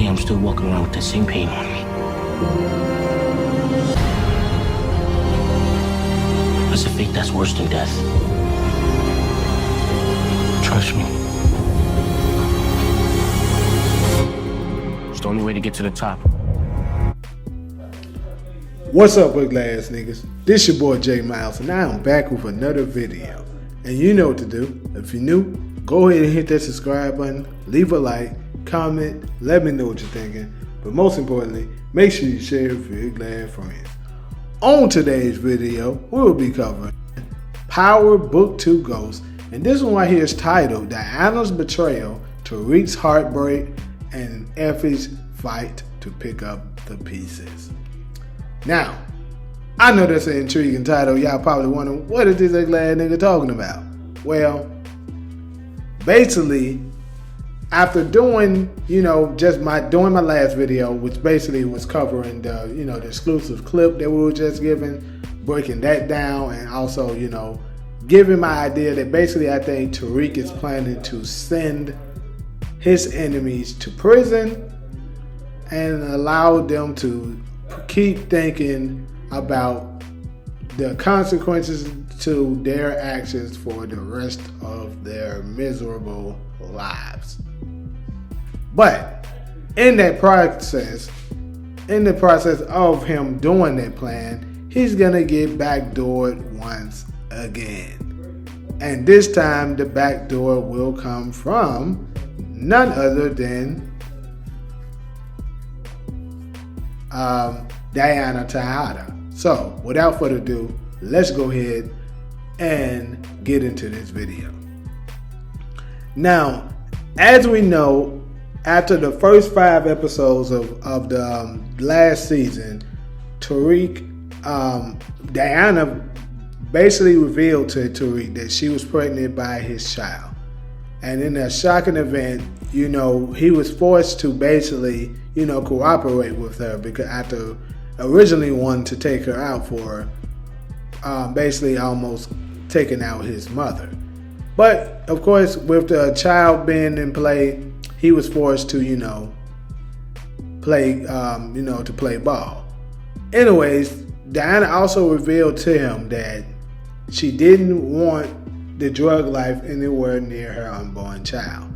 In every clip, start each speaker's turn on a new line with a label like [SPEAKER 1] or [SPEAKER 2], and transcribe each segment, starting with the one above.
[SPEAKER 1] I'm still walking around with that same pain on me. It's a fate that's worse than death. Trust me. It's the only way to get to the top.
[SPEAKER 2] What's up, ugly ass niggas? This your boy J Miles, and I'm back with another video. And you know what to do. If you're new, go ahead and hit that subscribe button, leave a like, comment, let me know what you're thinking. But most importantly, make sure you share it with your ugly ass friends. On today's video, we'll be covering Power Book 2 Ghost, and this one right here is titled Diana's Betrayal, Tariq's Heartbreak, and Effie's Fight to Pick Up the Pieces. Now, I know that's an intriguing title. Y'all probably wondering, what is this ugly ass nigga talking about? Well, basically, after doing, doing my last video, which basically was covering the, the exclusive clip that we were just given, breaking that down, and also, giving my idea that basically I think Tariq is planning to send his enemies to prison and allow them to keep thinking about the consequences to their actions for the rest of their miserable lives. But in the process of him doing that plan, he's gonna get backdoored once again. And this time the backdoor will come from none other than Diana Tejada. So without further ado, let's go ahead and get into this video. Now, as we know, after the first 5 episodes of the last season, Diana basically revealed to Tariq that she was pregnant by his child. And in a shocking event, he was forced to basically, cooperate with her because after originally wanting to take her out for basically almost taking out his mother. But of course, with the child being in play, he was forced to, play ball. Anyways, Diana also revealed to him that she didn't want the drug life anywhere near her unborn child.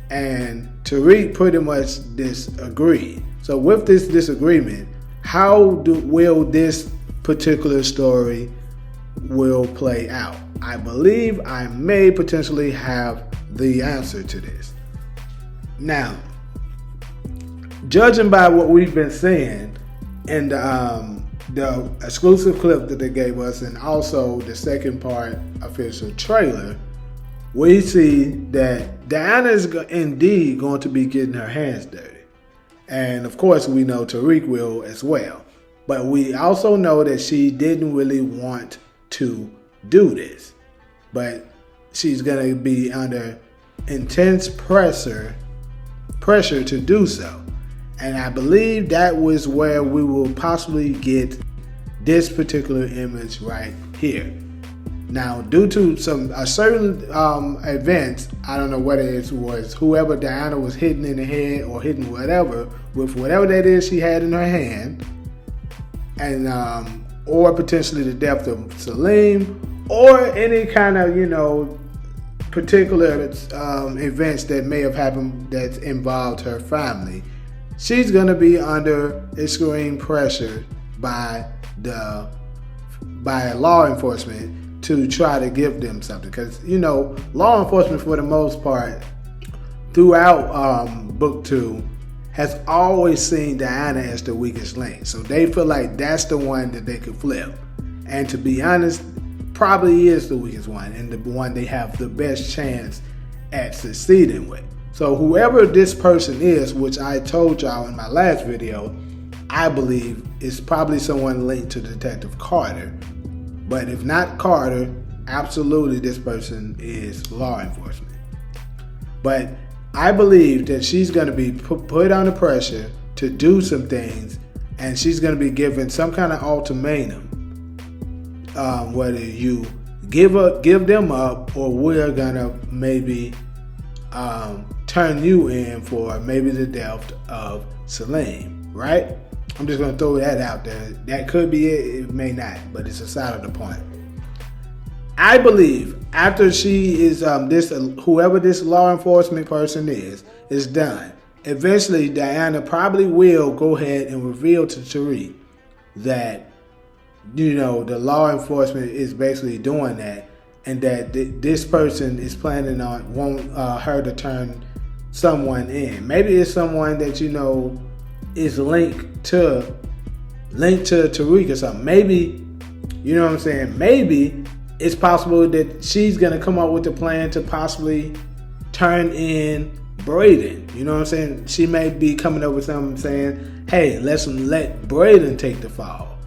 [SPEAKER 2] And Tariq pretty much disagreed. So with this disagreement, will this particular story will play out? I believe I may potentially have the answer to this. Now, judging by what we've been seeing in the exclusive clip that they gave us, and also the second part official trailer, we see that Diana is indeed going to be getting her hands dirty. And of course, we know Tariq will as well. But we also know that she didn't really want to do this. But she's going to be under intense pressure to do so. And I believe that was where we will possibly get this particular image right here. Now, due to a certain events, I don't know what it was whoever Diana was hitting in the head or hitting whatever, with whatever that is she had in her hand, and or potentially the death of Salim, or any kind of, particular events that may have happened that involved her family. She's going to be under extreme pressure by law enforcement to try to give them something. Because, law enforcement for the most part throughout Book 2 has always seen Diana as the weakest link. So they feel like that's the one that they could flip. And to be honest, probably is the weakest one and the one they have the best chance at succeeding with. So whoever this person is, which I told y'all in my last video, I believe is probably someone linked to Detective Carter. But if not Carter, absolutely this person is law enforcement. But I believe that she's going to be put under pressure to do some things, and she's going to be given some kind of ultimatum. Whether you give them up, or we're going to maybe turn you in for maybe the death of Salim, right? I'm just going to throw that out there. That could be it. It may not, but it's a side of the point. I believe after she is whoever this law enforcement person is done, eventually Diana probably will go ahead and reveal to Tariq that, the law enforcement is basically doing that, and that this person is planning on her to turn someone in. Maybe it's someone that is linked to Tariq or something. Maybe, you know what I'm saying? Maybe it's possible that she's gonna come up with a plan to possibly turn in Braden. You know what I'm saying? She may be coming up with something saying, "Hey, let Braden take the fall."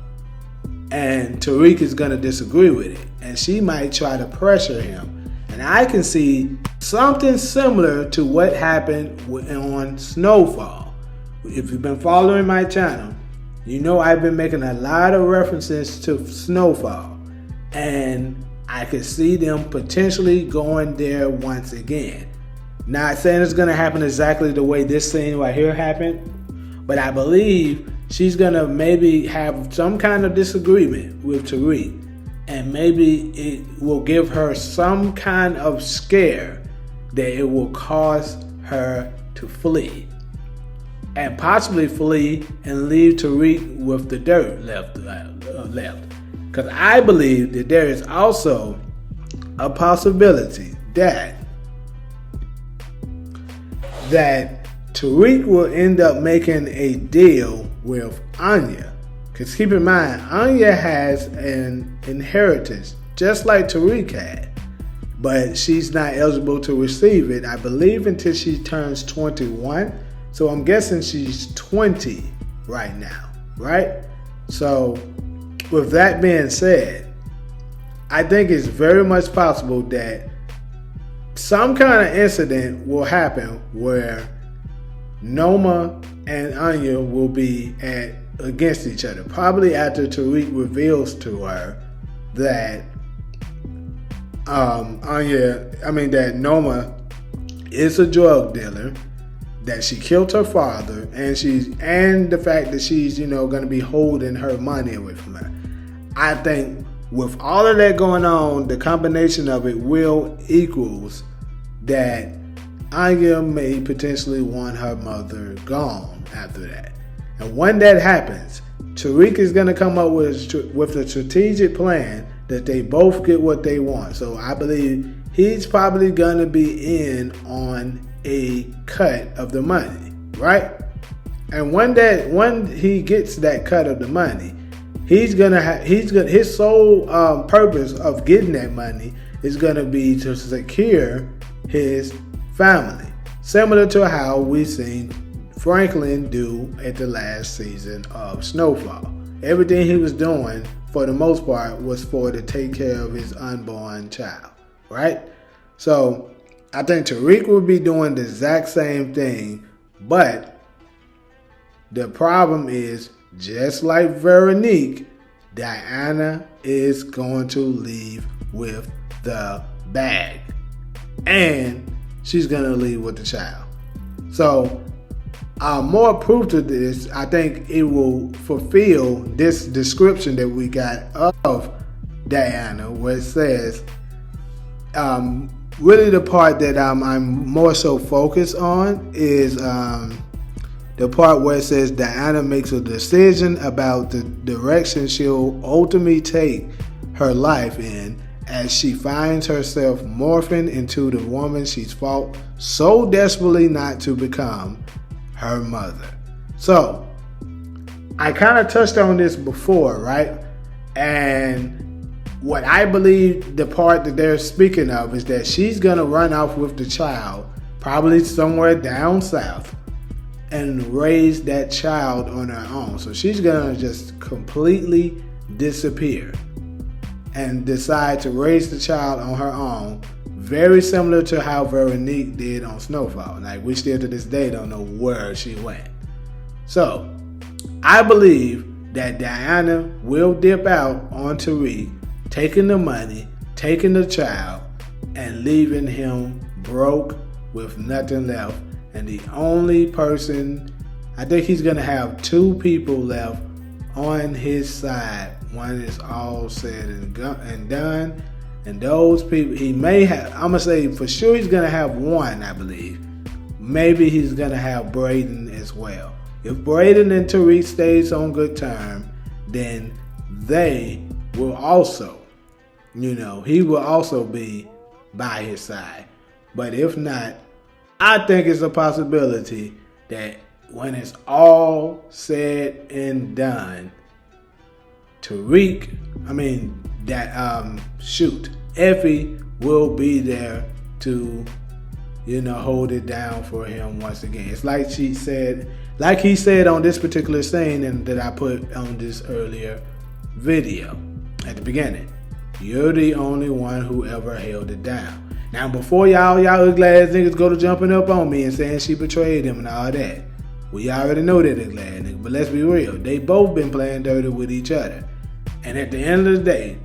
[SPEAKER 2] And Tariq is going to disagree with it. And she might try to pressure him. And I can see something similar to what happened on Snowfall. If you've been following my channel, I've been making a lot of references to Snowfall. And I could see them potentially going there once again. Not saying it's going to happen exactly the way this scene right here happened, but I believe she's going to maybe have some kind of disagreement with Tariq, and maybe it will give her some kind of scare that it will cause her to flee, and possibly flee and leave Tariq with the dirt left. Because I believe that there is also a possibility that Tariq will end up making a deal with Anya. Because keep in mind, Anya has an inheritance, just like Tariq had. But she's not eligible to receive it, I believe, until she turns 21. So I'm guessing she's 20 right now, right? So with that being said, I think it's very much possible that some kind of incident will happen where Noma and Anya will be against each other. Probably after Tariq reveals to her that that Noma is a drug dealer, that she killed her father, and the fact that she's going to be holding her money away from her. I think with all of that going on, the combination of it will equals that Anya may potentially want her mother gone after that. And when that happens, Tariq is going to come up with a strategic plan that they both get what they want. So I believe he's probably going to be in on a cut of the money, right? And when he gets that cut of the money, his sole purpose of getting that money is going to be to secure his family, similar to how we seen Franklin do at the last season of Snowfall. Everything he was doing, for the most part, was to take care of his unborn child, right? So I think Tariq will be doing the exact same thing, but the problem is, just like Veronique, Diana is going to leave with the bag, and she's going to leave with the child. So more proof to this, I think it will fulfill this description that we got of Diana, where it says, really the part that I'm more so focused on is the part where it says Diana makes a decision about the direction she'll ultimately take her life in, as she finds herself morphing into the woman she's fought so desperately not to become, her mother. So I kind of touched on this before, right? And what I believe the part that they're speaking of is that she's going to run off with the child, probably somewhere down south, and raise that child on her own. So she's going to just completely disappear and decide to raise the child on her own, very similar to how Veronique did on Snowfall. Like, we still to this day don't know where she went. So I believe that Diana will dip out on Tariq, taking the money, taking the child, and leaving him broke, with nothing left. And the only person, I think he's going to have 2 people left on his side when it's all said and done. And those people, he may have, I'm going to say for sure he's going to have 1, I believe. Maybe he's going to have Braden as well. If Braden and Tariq stays on good terms, then they will also, he will also be by his side. But if not, I think it's a possibility that when it's all said and done, Effie will be there to, hold it down for him once again. It's like he said on this particular scene and that I put on this earlier video at the beginning. You're the only one who ever held it down. Now, before y'all ugly ass niggas go to jumping up on me and saying she betrayed him and all that, we already know that ugly ass nigga. But let's be real, they both been playing dirty with each other. And at the end of the day,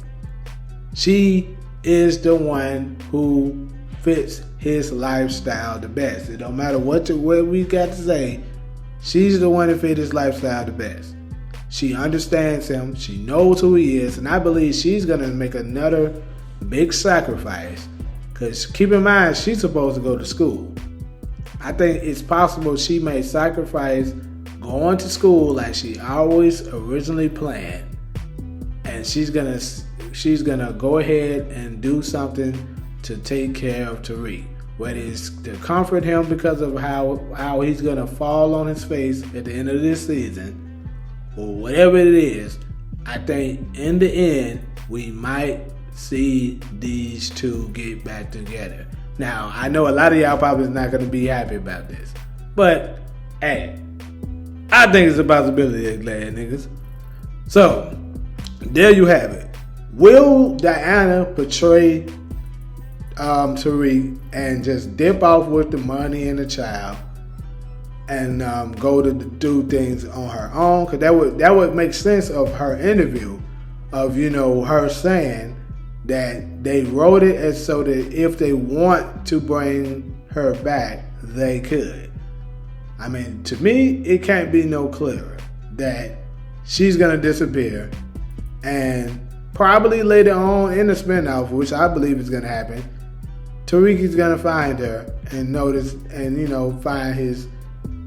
[SPEAKER 2] she is the one who fits his lifestyle the best. It don't matter what we got to say, she's the one that fits his lifestyle the best. She understands him, she knows who he is, and I believe she's gonna make another big sacrifice. Because keep in mind, she's supposed to go to school. I think it's possible she may sacrifice going to school like she always originally planned. And she's gonna go ahead and do something to take care of Tariq. Whether it's to comfort him because of how he's gonna fall on his face at the end of this season, or whatever it is. I think in the end we might see these 2 get back together. Now, I know a lot of y'all probably is not gonna be happy about this, but hey, I think it's a possibility, glad niggas. So there you have it. Will Diana betray Tariq and just dip off with the money and the child and go to do things on her own? Because that would make sense of her interview, of her saying that they wrote it as so that if they want to bring her back, they could. I mean, to me, it can't be no clearer that she's gonna disappear. And probably later on in the spinoff, which I believe is going to happen, Tariq is going to find her and notice and, find his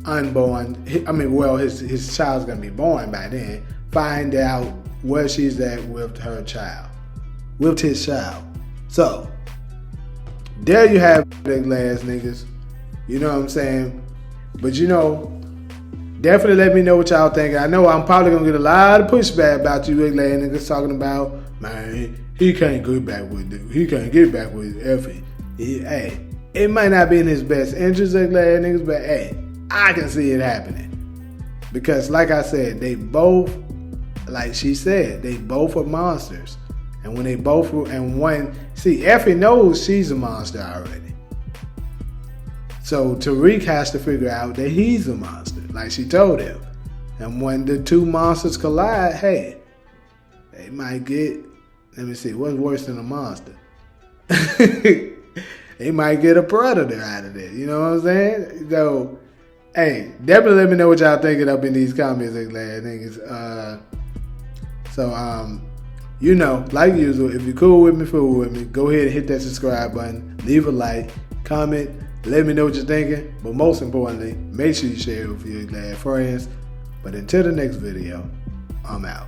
[SPEAKER 2] unborn, his child's going to be born by then, find out where she's at with his child. So, there you have big ass niggas. You know what I'm saying? But definitely let me know what y'all think. I know I'm probably gonna get a lot of pushback about you big ass niggas talking about, man, he can't get back with Effie. Hey, it might not be in his best interest, big ass niggas, but hey, I can see it happening. Because like I said, they both, like she said, they both are monsters. And when they both, Effie knows she's a monster already. So Tariq has to figure out that he's a monster, like she told him. And when the 2 monsters collide, hey, they might get, let me see, what's worse than a monster? They might get a predator out of it, you know what I'm saying? So, hey, definitely let me know what y'all thinking up in these comments, niggas. Like usual, if you're cool with me, fool with me, go ahead and hit that subscribe button, leave a like, comment, let me know what you're thinking, but most importantly, make sure you share it with your glad friends. But until the next video, I'm out.